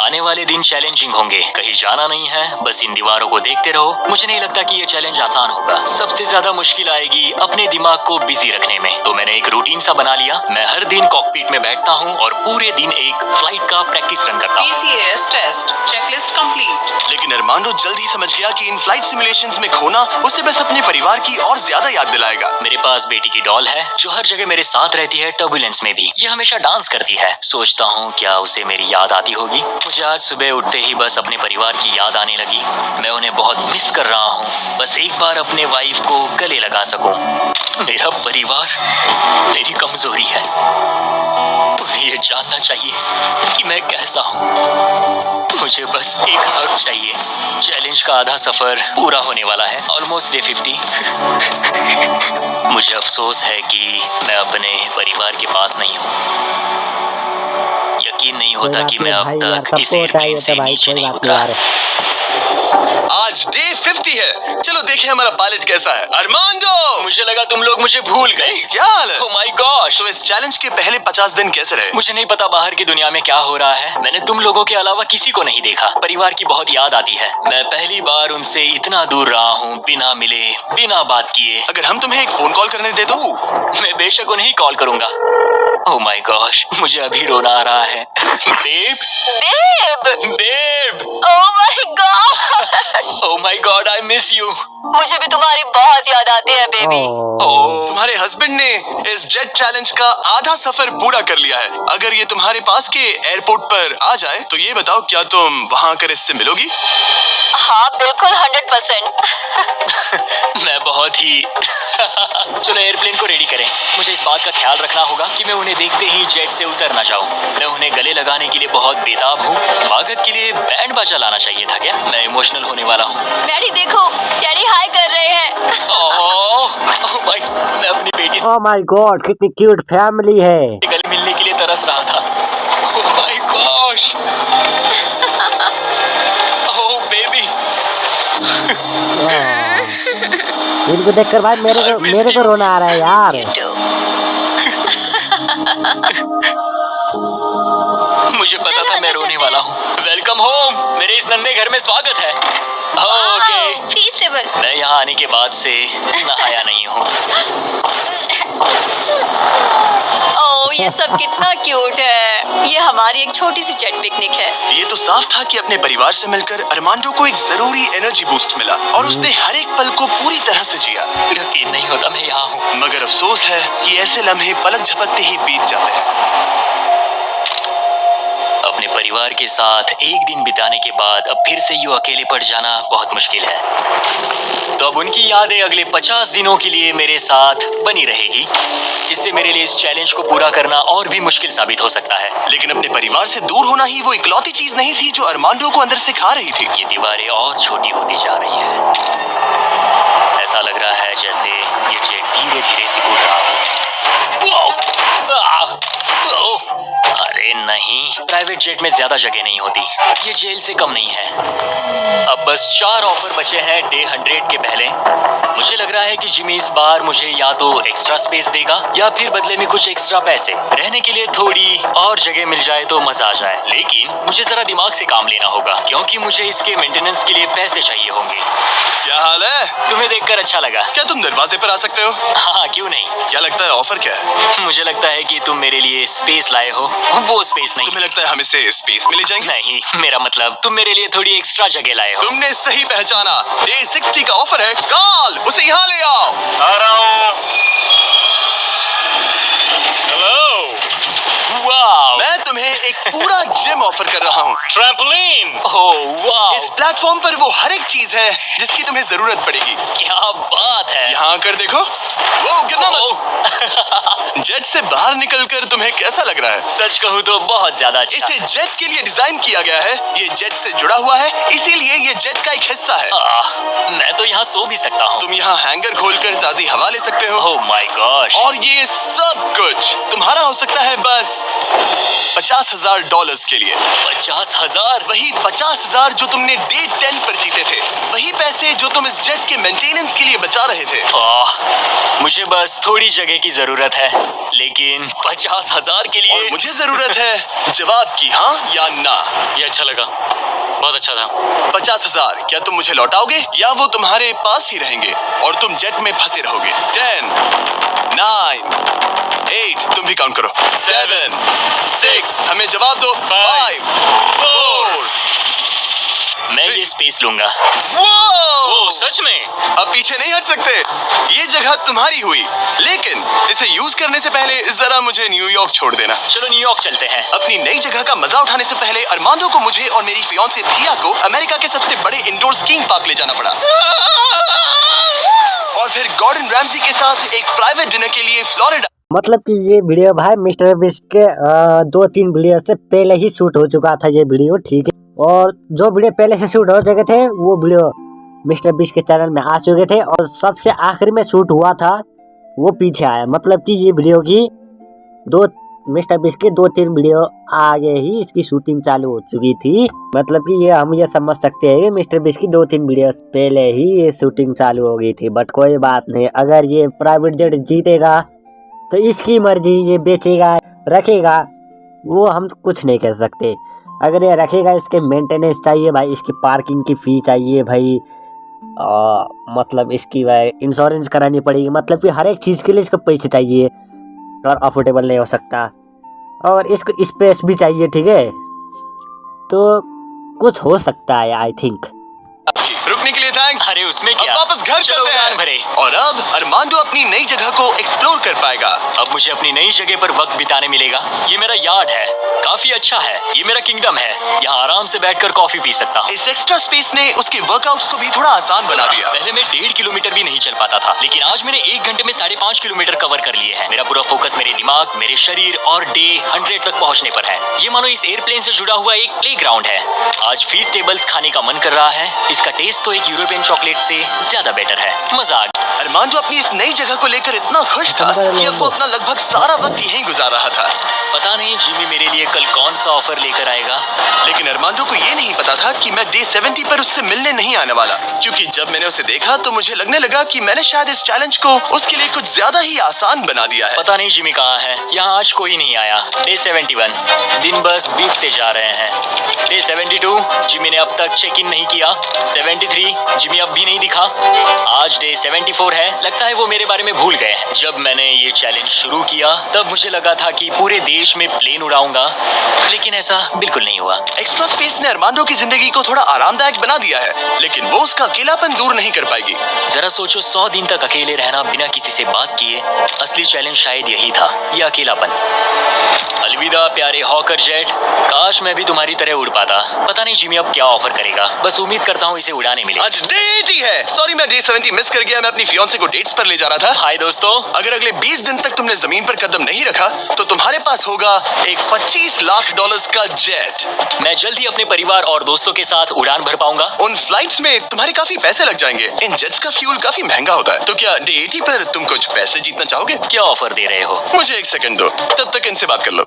आने वाले दिन चैलेंजिंग होंगे। कहीं जाना नहीं है, बस इन दीवारों को देखते रहो। मुझे नहीं लगता कि ये चैलेंज आसान होगा। सबसे ज्यादा मुश्किल आएगी अपने दिमाग को बिजी रखने में। तो मैंने एक रूटीन सा बना लिया। मैं हर दिन कॉकपिट में बैठता हूँ और पूरे दिन एक फ्लाइट का प्रैक्टिस रन करता हूँ। PCAS test checklist complete. लेकिन अरमांडो जल्द ही समझ गया कि इन फ्लाइट सिमुलेशंस में खोना उसे बस अपने परिवार की और ज्यादा याद दिलाएगा। मेरे पास बेटी की डॉल है जो हर जगह मेरे साथ रहती है, टर्बुलेंस में भी। ये हमेशा डांस करती है। सोचता हूँ क्या उसे मेरी याद आती होगी। मुझे आज सुबह उठते ही बस अपने परिवार की याद आने लगी। मैं उन्हें बहुत मिस कर रहा हूँ। बस एक बार अपने वाइफ को गले लगा सकूं। मेरा परिवार मेरी कमजोरी है। उन्हें ये जानना चाहिए कि मैं कैसा हूँ। मुझे बस एक हक चाहिए। चैलेंज का आधा सफर पूरा होने वाला है, ऑलमोस्ट डे 50। मुझे अफसोस है कि मैं अपने परिवार के पास नहीं हूँ। यकीन नहीं होता कि मैं अब तक इस एयरप्लेन से नीचे नहीं उतरा। आज डे 50 है। चलो देखें हमारा पायलट कैसा है। अरमांडो! मुझे लगा तुम लोग मुझे भूल गए। क्या हाल है? Oh my gosh! तो इस चैलेंज के पहले 50 दिन कैसे रहे? मुझे नहीं पता बाहर की दुनिया में क्या हो रहा है। मैंने तुम लोगों के अलावा किसी को नहीं देखा। परिवार की बहुत याद आती है। मैं पहली बार उनसे इतना दूर रहा हूँ, बिना मिले, बिना बात किए। अगर हम तुम्हें एक फोन कॉल करने दे दो? मैं बेशक उन्हें कॉल करूंगा। Oh my gosh, मुझे अभी रोना आ रहा है। Babe, babe, Oh my God! oh my God, I miss you. मुझे भी तुम्हारी बहुत याद आती है बेबी। Oh, तुम्हारे हस्बैंड ने इस जेट चैलेंज का आधा सफर पूरा कर लिया है। अगर ये तुम्हारे पास के एयरपोर्ट पर आ जाए, तो ये बताओ क्या तुम वहाँ आकर इससे मिलोगी? हाँ बिल्कुल 100%। मैं बहुत ही चलो एयरप्लेन को रेडी करें। मुझे इस बात का ख्याल रखना होगा कि मैं उन्हें देखते ही जेट से उतर ना जाऊं। मैं उन्हें गले लगाने के लिए बहुत बेताब हूँ। स्वागत के लिए बैंड बाजा लाना चाहिए था क्या? मैं इमोशनल होने वाला हूँ। डैडी देखो, डैडी हाय कर रहे हैं। मैं अपनी बेटी से ओह माय गॉड, कितनी क्यूट फैमिली है। गले मिलने के लिए तरस रहा था। Oh my gosh! Oh baby! इनको देखकर भाई मेरे को रोना आ रहा है यार। मुझे पता था मैं रोने वाला हूँ। वेलकम होम, मेरे इस नन्हे घर में स्वागत है। ओके, फीस्टेबल। मैं यहाँ आने के बाद से नहाया नहीं हूँ। ओह ये सब कितना क्यूट है। ये हमारी एक छोटी सी जेट पिकनिक है। ये तो साफ था कि अपने परिवार से मिलकर अरमांडो को एक जरूरी एनर्जी बूस्ट मिला और उसने हर एक पल को पूरी तरह से जिया। यकीन नहीं होता मैं यहाँ हूँ। मगर अफसोस है कि ऐसे लम्हे पलक झपकते ही बीत जाते हैं। अपने परिवार के साथ एक दिन बिताने के बाद अब फिर से यूं अकेले पड़ जाना बहुत मुश्किल है। तो अब उनकी यादें अगले 50 दिनों के लिए मेरे साथ बनी रहेगी। इससे मेरे लिए इस चैलेंज को पूरा करना और भी मुश्किल साबित हो सकता है। लेकिन अपने परिवार से दूर होना ही वो इकलौती चीज नहीं थी जो अरमांडो को अंदर से खा रही थी। ये दीवारें और छोटी होती जा रही है। ऐसा लग रहा है जैसे ये जेट धीरे धीरे सिकुड़ रहा हो। अरे नहीं, प्राइवेट जेट में ज्यादा जगह नहीं होती, ये जेल से कम नहीं है। अब बस 4 ऑफर बचे हैं डे 100 के पहले। मुझे लग रहा है कि जिमी इस बार मुझे या तो एक्स्ट्रा स्पेस देगा या फिर बदले में कुछ एक्स्ट्रा पैसे। रहने के लिए थोड़ी और जगह मिल जाए तो मजा आ जाए, लेकिन मुझे जरा दिमाग से काम लेना होगा क्योंकि मुझे इसके मेंटेनेंस के लिए पैसे चाहिए होंगे। क्या हाल है? तुम्हें देखकर अच्छा लगा। क्या तुम दरवाजे पर आ सकते हो? हाँ, क्यों नहीं। क्या लगता है ऑफर क्या है? मुझे लगता है कि तुम मेरे लिए स्पेस लाए हो, वो स्पेस नहीं। तुम्हें लगता है हम इससे स्पेस में ले जाएंगे? नहीं, मेरा मतलब तुम मेरे लिए थोड़ी एक्स्ट्रा जगह लाए हो। तुमने सही पहचाना, डे 60 का ऑफर है। कॉल उसे यहाँ ले आओ। आ रहा हूँ। हेलो, वाओ, मैं तुम्हें एक पूरा जिम ऑफर कर रहा हूँ। ट्रैम्पोलिन। ओह वाओ, इस प्लेटफॉर्म पर वो हर एक चीज है जिसकी तुम्हें जरूरत पड़ेगी। क्या बात है। यहाँ आकर देखो। वो गिरना मत। जेट से बाहर निकलकर तुम्हें कैसा लग रहा है? सच कहूँ तो बहुत ज्यादा अच्छा। इसे जेट के लिए डिजाइन किया गया है। ये जेट से जुड़ा हुआ है, इसीलिए ये जेट का एक हिस्सा है। मैं तो यहाँ सो भी सकता हूँ। तुम यहाँ हैंगर खोलकर ताजी हवा ले सकते हो। Oh my gosh. और ये सब कुछ तुम्हारा हो सकता है बस $50,000 के लिए। 50,000? वही 50,000 जो तुमने डे 10 पर जीते थे, वही पैसे जो तुम इस जेट के मेंटेनेंस के लिए बचा रहे थे। मुझे बस थोड़ी जगह की जरूरत है, लेकिन 50,000 के लिए। और मुझे जरूरत है जवाब की, हाँ या ना। ये अच्छा लगा, बहुत अच्छा था। 50,000 क्या तुम मुझे लौटाओगे या वो तुम्हारे पास ही रहेंगे और तुम जेट में फंसे रहोगे? 10, 9, 8, तुम भी काउंट करो। 7, 6, हमें जवाब दो। 5, 4। मैं ये स्पेस लूंगा। वो सच में? अब पीछे नहीं हट सकते। ये जगह तुम्हारी हुई, लेकिन इसे यूज करने से पहले जरा मुझे न्यूयॉर्क छोड़ देना। चलो न्यूयॉर्क चलते हैं। अपनी नई जगह का मजा उठाने से पहले अरमांडो को मुझे और मेरी फियांसे थिया को अमेरिका के सबसे बड़े इंडोर स्कीइंग पार्क ले जाना पड़ा। और फिर गॉर्डन रैमजी के साथ एक प्राइवेट डिनर के लिए फ्लोरिडा। मतलब कि ये वीडियो भाई मिस्टर बीस्ट के 2-3 वीडियो से पहले ही शूट हो चुका था ये वीडियो, ठीक है। और जो वीडियो पहले से शूट हो चुके थे वो वीडियो मिस्टर बीस्ट के चैनल में आ चुके थे, और सबसे आखिरी में शूट हुआ था वो पीछे आया। मतलब कि ये वीडियो की मिस्टर बीस्ट की 2-3 वीडियो आगे ही इसकी शूटिंग चालू हो चुकी थी। मतलब कि ये हम ये समझ सकते हैं कि मिस्टर बीस्ट की 2-3 वीडियो पहले ही ये शूटिंग चालू हो गई थी। बट कोई बात नहीं, अगर ये प्राइवेट जेट जीतेगा तो इसकी मर्जी, ये बेचेगा रखेगा वो हम कुछ नहीं कर सकते। अगर ये रखेगा, इसके मेंटेनेंस चाहिए भाई, इसकी पार्किंग की फी चाहिए भाई, मतलब इसकी भाई इंश्योरेंस करानी पड़ेगी। मतलब कि हर एक चीज़ के लिए इसको पैसे चाहिए और अफोर्डेबल नहीं हो सकता, और इसको स्पेस भी चाहिए, ठीक है। तो कुछ हो सकता है आई थिंक। रुकने के लिए थैंक्स। अरे उसमें क्या, अब वापस घर चलो चलते उड़ान हैं। भरे। और अब अरमांडो अपनी नई जगह को एक्सप्लोर कर पाएगा। अब मुझे अपनी नई जगह पर वक्त बिताने मिलेगा। ये मेरा यार्ड है, काफी अच्छा है। ये मेरा किंगडम है, यहाँ आराम से बैठकर कॉफी पी सकता हूँ। इस एक्स्ट्रा स्पेस ने उसके वर्कआउट्स को भी थोड़ा आसान बना दिया। पहले मैं 1.5 किलोमीटर भी नहीं चल पाता था, लेकिन आज मैंने 1 घंटे में 5.5 किलोमीटर कवर कर लिए हैं। मेरा पूरा फोकस मेरे दिमाग, मेरे शरीर और डे 100 तक पहुँचने पर है। ये मानो इस एयरप्लेन से जुड़ा हुआ एक प्ले ग्राउंड है। आज फीस टेबल्स खाने का मन कर रहा है। इसका टेस्ट तो एक यूरोपियन चॉकलेट से ज्यादा बेटर है। मजा आ गया। अरमांडो अपनी इस नई जगह को लेकर इतना खुश था कि अब वो अपना लगभग सारा वक्त यहीं गुजार रहा था। पता नहीं जिमी मेरे लिए कल कौन सा ऑफर लेकर आएगा। लेकिन अरमांडो को ये नहीं पता था कि मैं डे 70 पर उससे मिलने नहीं आने वाला, क्योंकि जब मैंने उसे देखा तो मुझे लगने लगा कि मैंने शायद इस चैलेंज को उसके लिए कुछ ज्यादा ही आसान बना दिया है। पता नहीं जिमी कहाँ है। यहाँ आज कोई नहीं आया। डे 71, दिन बस बीतते जा रहे हैं। डे 72, जिमी ने अब तक चेक इन नहीं किया। 73, जिमी अब भी नहीं दिखा। आज डे 74 है। लगता है वो मेरे बारे में भूल गए। जब मैंने ये चैलेंज शुरू किया तब मुझे लगा था कि पूरे देश में प्लेन उड़ाऊंगा, लेकिन ऐसा बिल्कुल नहीं हुआ। एक्स्ट्रा स्पेस ने अरमांडो की जिंदगी को थोड़ा आरामदायक बना दिया है, लेकिन वो उसका अकेलापन दूर नहीं कर पाएगी। जरा सोचो, 100 दिन तक अकेले रहना बिना किसी से बात किए। असली चैलेंज शायद यही था, ये अकेलापन। अलविदा प्यारे हॉकर जेट, काश मैं भी तुम्हारी तरह उड़ पाता। पता नहीं जिमी अब क्या ऑफर करेगा, बस उम्मीद करता हूँ इसे उड़ाने मिले। आज डे 80 है। सॉरी मैं डे 70 मिस कर गया। मैं अपनी फियांसे को डेट्स पर ले जा रहा था। हाय दोस्तों। अगर अगले 20 दिन तक तुमने जमीन पर कदम नहीं रखा तो तुम्हारे पास होगा एक $25 लाख का जेट। मैं जल्द ही अपने परिवार और दोस्तों के साथ उड़ान भर पाऊंगा। उन फ्लाइट्स में तुम्हारे काफी पैसे लग जाएंगे। इन जेट्स का फ्यूल काफी महंगा होता है। तो क्या डे 80 पर तुम कुछ पैसे जीतना चाहोगे? क्या ऑफर दे रहे हो? मुझे एक सेकंड दो, तब तक इनसे बात कर लो।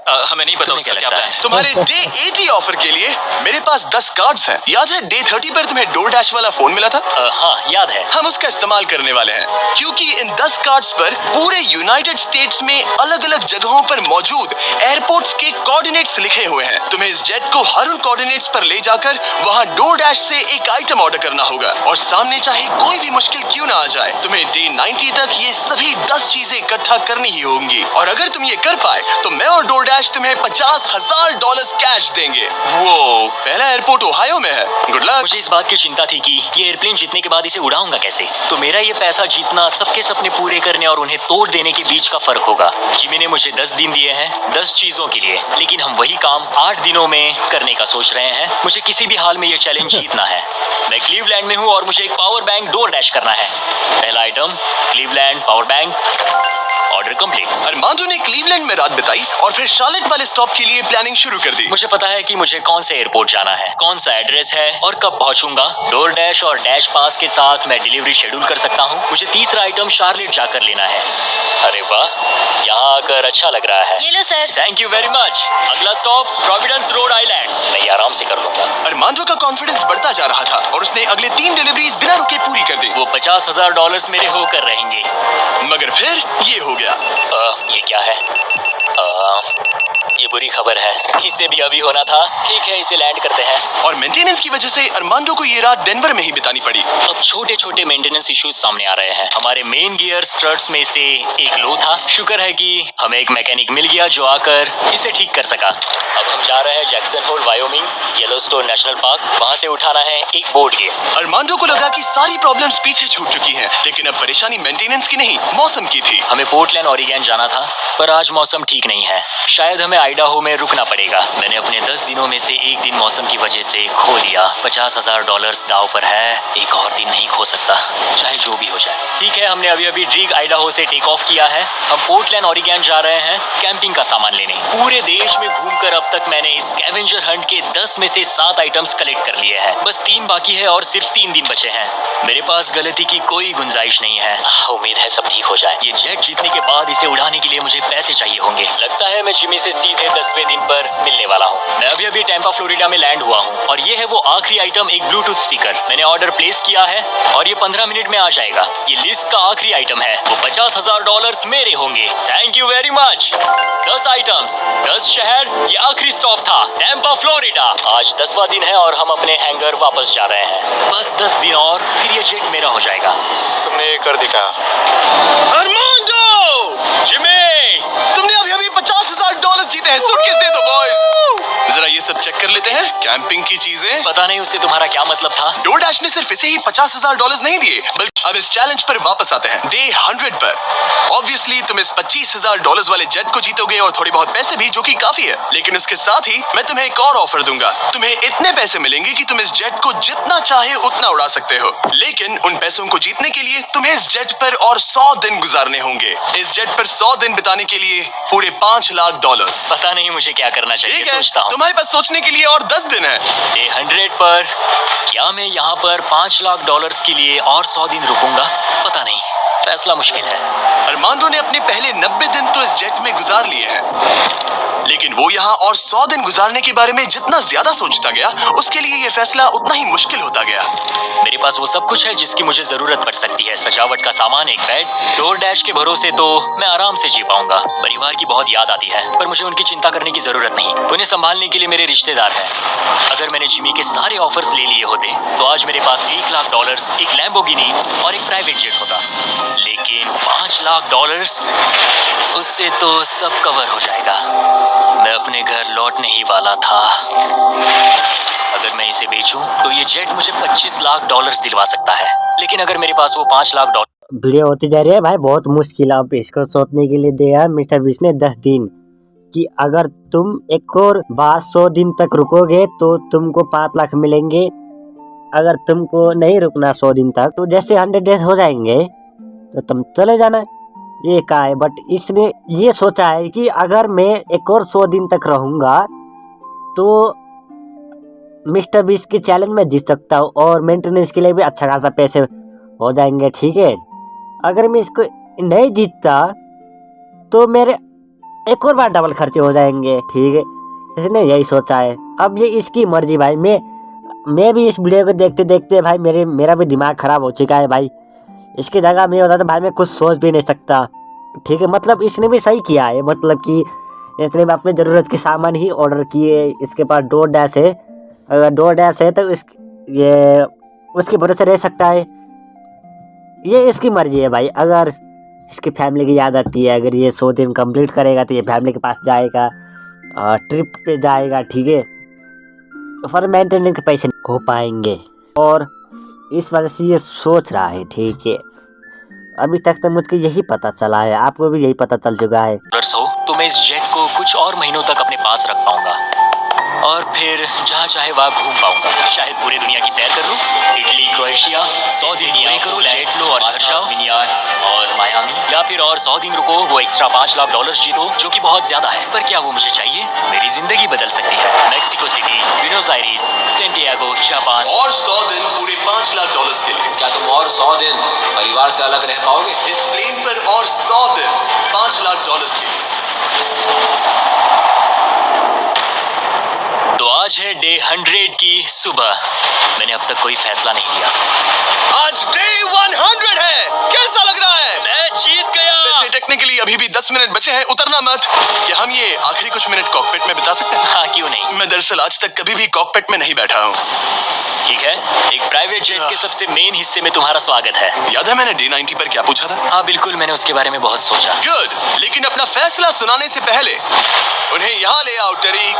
हमें नहीं पता उसका क्या प्लान है। तुम्हारे डे 80 ऑफर के लिए मेरे पास 10 कार्ड्स हैं। याद है डे 30 पर तुम्हें डोर डैश वाला फोन मिला था? हाँ याद है। हम उसका इस्तेमाल करने वाले हैं, क्योंकि इन 10 कार्ड्स पर पूरे यूनाइटेड स्टेट्स में अलग अलग जगहों पर मौजूद एयरपोर्ट्स के कोऑर्डिनेट्स लिखे हुए हैं। तुम्हें इस जेट को हर उन कोऑर्डिनेट्स पर ले जाकर वहां डोर डैश से एक आइटम ऑर्डर करना होगा और सामने चाहे कोई भी मुश्किल क्यों ना आ जाए, तुम्हें डे 90 तक ये सभी 10 चीजें इकट्ठा करनी ही होंगी। और अगर तुम ये कर पाए तो मैं और डोर डैश तुम्हें $50,000 कैश देंगे। वो पहला एयरपोर्ट ओहायो में है। Good luck. मुझे इस बात की चिंता थी कि ये एयरप्लेन जीतने के बाद इसे उड़ाऊंगा कैसे। तो मेरा ये पैसा जीतना सबके सपने पूरे करने और उन्हें तोड़ देने के बीच का फर्क होगा। जिमी ने मुझे 10 दिन दिए हैं 10 चीजों के लिए, लेकिन हम वही काम 8 दिनों में करने का सोच रहे हैं। मुझे किसी भी हाल में ये चैलेंज जीतना है। मैं क्लीवलैंड में हूँ और मुझे एक पावर बैंक डोर डैश करना है। पहला item Cleveland power bank. Order complete. Armando ने क्लीवलैंड में रात बिताई और फिर शार्लेट वाले स्टॉप के लिए प्लानिंग शुरू कर दी। मुझे पता है कि मुझे कौन से एयरपोर्ट जाना है, कौन सा एड्रेस है और कब पहुंचूंगा। डोर डैश और डैश पास के साथ मैं डिलीवरी शेड्यूल कर सकता हूं। मुझे तीसरा आइटम शार्लेट जाकर लेना है। अरे वाह, यहाँ आकर अच्छा लग रहा है। ये लो sir. Thank you very much. अगला स्टॉप प्रोविडेंस रोड आइलैंड। मैं ये आराम से कर लूंगा। अरमांडो का कॉन्फिडेंस बढ़ता जा रहा था और उसने अगले 3 डिलीवरीज बिना रुके पूरी कर दी। वो $50,000 मेरे होकर रहेंगे। मगर फिर ये हो गया। ये क्या है? ये बुरी खबर है। इसे भी अभी होना था। ठीक है, इसे लैंड करते हैं। और मेंटेनेंस की वजह से अरमांडो को ये रात डेनवर में ही बितानी पड़ी। अब छोटे छोटे मेंटेनेंस इश्यूज सामने आ रहे हैं। हमारे मेन गियर स्ट्रट्स में से एक लो था। शुक्र है कि हमें एक मैकेनिक मिल गया जो आकर इसे ठीक कर सका। अब हम जा रहे हैं Jackson Hole Wyoming, Yellowstone national park. वहाँ से उठाना है एक बोर्ड गेम। अरमांडो को लगा कि सारी प्रॉब्लम्स पीछे छूट चुकी हैं, लेकिन अब परेशानी मेंटेनेंस की नहीं, मौसम की थी। हमें पोर्टलैंड ओरिगन जाना था, पर आज मौसम ठीक नहीं है। शायद हमें आइडाहो में रुकना पड़ेगा। मैंने अपने 10 दिनों में से एक दिन मौसम की वजह से खो लिया। $50,000 दाव पर है। एक और दिन नहीं खो सकता, चाहे जो भी हो जाए। ठीक है, हमने अभी अभी ड्रीग आइडाहो से टेक ऑफ किया है। हम पोर्टलैंड ओरिगन जा रहे हैं कैंपिंग का सामान लेने। पूरे देश में घूमकर अब तक मैंने इस स्कैवेंजर हंट के 10 में से 7 आइटम्स कलेक्ट कर लिए हैं। बस 3 बाकी है और सिर्फ 3 दिन बचे हैं। मेरे पास गलती की कोई गुंजाइश नहीं है। उम्मीद है सब ठीक हो जाए। ये जेट जीतने के बाद इसे उड़ाने के लिए मुझे पैसे चाहिए होंगे। लगता है मैं जिमी से सीधे 10वें दिन पर मिलने वाला हूँ। मैं अभी अभी टैंपा फ्लोरिडा में लैंड हुआ हूँ और ये है वो आखिरी आइटम, एक ब्लूटूथ स्पीकर। मैंने ऑर्डर प्लेस किया है और ये 15 मिनट में आ जाएगा। ये लिस्ट का आखिरी आइटम है। वो $50,000 मेरे होंगे। Thank you very much. 10 items, 10 शहर, ये आखिरी स्टॉप था टैंपा फ्लोरिडा। आज 10वां दिन है और हम अपने हैंगर वापस जा रहे हैं। बस 10 दिन और फिर ये जेट मेरा हो जाएगा। तुमने कर दिखा। अरमांडो! जिमी! तुमने अभी अभी $50,000 जीते हैं। सूटकेस दे दो बॉयज। जरा ये सब चेक कर लेते हैं, कैंपिंग की चीजें। पता नहीं उससे तुम्हारा क्या मतलब था। डोर डैश ने सिर्फ इसे ही $50,000 नहीं दिए, बल्कि अब इस चैलेंज पर वापस आते हैं डे 100 पर। ऑब्वियसली तुम इस $25,000 वाले जेट को जीतोगे और थोड़े बहुत पैसे भी, जो कि काफी है। लेकिन उसके साथ ही मैं तुम्हें एक और ऑफर दूंगा। तुम्हें इतने पैसे मिलेंगे कि तुम इस जेट को जितना चाहे उतना उड़ा सकते हो। लेकिन उन पैसों को जीतने के लिए तुम्हें इस जेट पर और 100 दिन गुजारने होंगे। इस जेट पर 100 दिन बिताने के लिए पूरे $5 लाख। पता नहीं मुझे क्या करना चाहिए। ठीक है, सोचता हूँ। तुम्हारे पास सोचने के लिए और 10 दिन है। डे 100 पर क्या मैं यहाँ पर $5 लाख के लिए और 100 दिन रुकूंगा? पता नहीं, फैसला मुश्किल है। अरमांडो ने अपने पहले 90 दिन तो इस जेट में गुजार लिए हैं, लेकिन वो यहाँ और 100 दिन गुजारने के बारे में जितना ज्यादा सोचता गया, उसके लिए ये फैसला उतना ही मुश्किल होता गया। मेरे पास वो सब कुछ है जिसकी मुझे जरूरत पड़ सकती है। सजावट का सामान, एक बेड। डोर डैश के भरोसे तो मैं आराम से जी पाऊंगा। परिवार की बहुत याद आती है, पर मुझे उनकी चिंता करने की जरूरत नहीं। उन्हें संभालने के लिए मेरे रिश्तेदार हैं। अगर मैंने जिमी के सारे ऑफर्स ले लिए होते तो आज मेरे पास $1 लाख, एक लैम्बोर्गिनी और एक प्राइवेट जेट होता। लेकिन $5 लाख, उससे तो सब कवर हो जाएगा। मैं अपने घर लौटने ही वाला था। अगर मैं इसे बेचूं तो ये जेट मुझे $25 लाख दिलवा सकता है। लेकिन अगर मेरे पास वो $5 लाख वीडियो होती जा रही है भाई, बहुत मुश्किल। आप इसको सोचने के लिए दिया मिस्टर बीस्ट ने 10 दिन कि अगर तुम एक और बार 100 दिन तक रुकोगे तो तुमको 5 लाख मिलेंगे। अगर तुमको नहीं रुकना 100 दिन तक तो जैसे 100 डेज हो जाएंगे तो तुम चले जाना। ये कहा है, बट इसने ये सोचा है कि अगर मैं एक और 100 दिन तक रहूँगा तो मिस्टर बीस्ट के चैलेंज में जीत सकता हूँ और मेंटेनेंस के लिए भी अच्छा खासा पैसे हो जाएंगे। ठीक है, अगर मैं इसको नहीं जीतता तो मेरे एक और बार डबल खर्चे हो जाएंगे। ठीक है, इसने यही सोचा है। अब ये इसकी मर्जी भाई। मैं भी इस वीडियो को देखते देखते भाई मेरा भी दिमाग खराब हो चुका है भाई। इसकी जगह मैं होता तो भाई मैं कुछ सोच भी नहीं सकता। ठीक है, मतलब इसने भी सही किया है, मतलब कि इसने भी अपने ज़रूरत के सामान ही ऑर्डर किए। इसके पास DoorDash है, अगर DoorDash है तो ये उसके भरोसे रह सकता है। ये इसकी मर्जी है भाई। अगर इसकी फैमिली की याद आती है, अगर ये 100 दिन कंप्लीट करेगा तो ये फैमिली के पास जाएगा, ट्रिप पे जाएगा। ठीक है, फॉर मेंटेनेंस के पैसे हो पाएंगे और इस वजह से ये सोच रहा है। ठीक है, अभी तक तो मुझको यही पता चला है, आपको भी यही पता चल चुका है। हो तो मैं इस जेट को कुछ और महीनों तक अपने पास रख पाऊंगा और फिर जहाँ चाहे वहाँ घूम पाऊंगा। शायद पूरी दुनिया की सैर कर लूं, इटली, क्रोएशिया, 100 दिन पूरे करो, जेट लो और घर जाओ, और मायामी, या फिर और 100 दिन रुको, वो एक्स्ट्रा $5 लाख जीतो, जो कि बहुत ज्यादा है, पर क्या वो मुझे चाहिए? मेरी जिंदगी बदल सकती है। Mexico city, Buenos iris, Santiago, Japan, और 100 दिन पूरे $5 लाख के लिए। क्या तुम और 100 दिन परिवार से अलग रह पाओगे? इस प्लेन पर और 100 दिन $5 लाख के लिए। तो आज है डे 100 की सुबह। मैंने अब तक कोई फैसला नहीं लिया। आज डे 100 है, कैसा लग रहा है? मैं जीत गया। वैसे टेक्निकली अभी भी 10 मिनट बचे हैं, उतरना मत। क्या हम ये आखिरी कुछ मिनट कॉकपिट में बिता सकते हैं? हाँ, क्यों नहीं। मैं दरअसल आज तक कभी भी कॉकपिट में नहीं बैठा हूँ। ठीक है, एक प्राइवेट जेट के सबसे मेन हिस्से में तुम्हारा स्वागत है। याद है मैंने डे 90 पर क्या पूछा था? हाँ बिल्कुल, मैंने उसके बारे में बहुत सोचा। गुड, लेकिन अपना फैसला सुनाने से पहले उन्हें यहाँ ले आओ टरीक।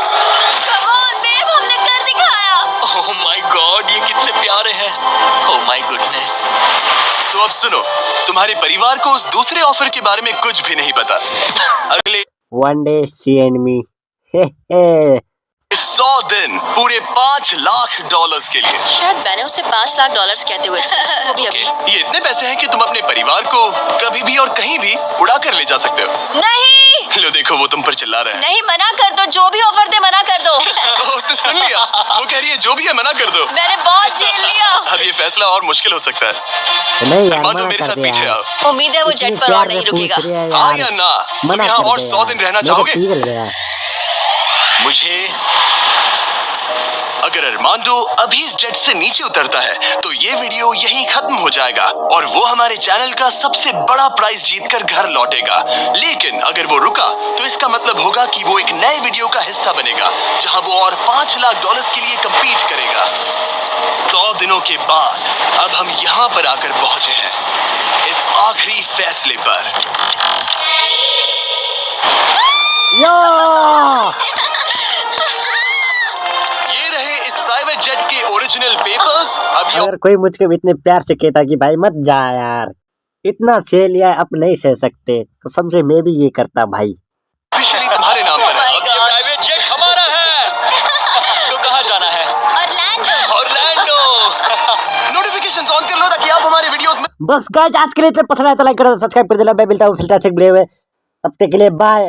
Come on, babe, हमने कर दिखाया। ओह माय गॉड, ये कितने प्यारे हैं। Oh my goodness. तो अब सुनो, तुम्हारे परिवार को उस दूसरे ऑफर के बारे में कुछ भी नहीं पता। अगले one day see and me 100 दिन पूरे $5 लाख के लिए। शायद मैंने उसे $5 लाख कहते हुए सुना, वो भी अभी। ये इतने पैसे हैं कि तुम अपने परिवार को कभी भी और कहीं भी उड़ा कर ले जा सकते हो। नहीं लो देखो, वो तुम पर चिल्ला रहे हैं। नहीं, मना कर दो, जो भी ऑफर दे मना कर दो। उसने सुन लिया, वो कह रही है जो भी है मना कर दो। मैंने बहुत झेल लिया। अब ये फैसला और मुश्किल हो सकता है। नहीं यार, मानो मना मेरे कर साथ दे पीछे यार। आओ। उम्मीद है वो इतनी जेट पर प्यार और से नहीं पूछ रुकेगा। रही है हाँ यार। या ना? तुम मना यहाँ कर और दे 100 यार। दिन रहना मेरे को चाहोगे? पिघल गया। मुझे अगर अरमांडो अभी इस जेट से नीचे उतरता है तो ये वीडियो यहीं खत्म हो जाएगा और वो हमारे चैनल का सबसे बड़ा प्राइज जीतकर घर लौटेगा। लेकिन अगर वो रुका तो इसका मतलब होगा कि वो एक नए वीडियो का हिस्सा बनेगा जहां वो और $5 लाख के लिए compete करेगा। 100 दिनों के बाद अब हम यहाँ पर आकर पहुंचे हैं, इस आखिरी फैसले पर। यो! ये रहे इस प्राइवेट जेट के ओरिजिनल पेपर्स। अब ये अगर कोई मुझको इतने प्यार से कहता कि भाई मत जा यार, इतना सह लिया है, अब नहीं सह सकते, तो समझे मैं भी ये करता भाई। ऑफिशियली तुम्हारे नाम पर है। अब ये प्राइवेट जेट हमारा है। तो कहाँ जाना है? ऑरलैंडो। नोटिफिकेशंस ऑन कर लो ताकि आप हमारे वीडियोस में बस गाइस, आज के लिए इतना पसंद आया तो लाइक करो, सब्सक्राइब कर देना। मैं मिलता हूँ फिल्टर से वीडियो में, तब तक के लिए बाय।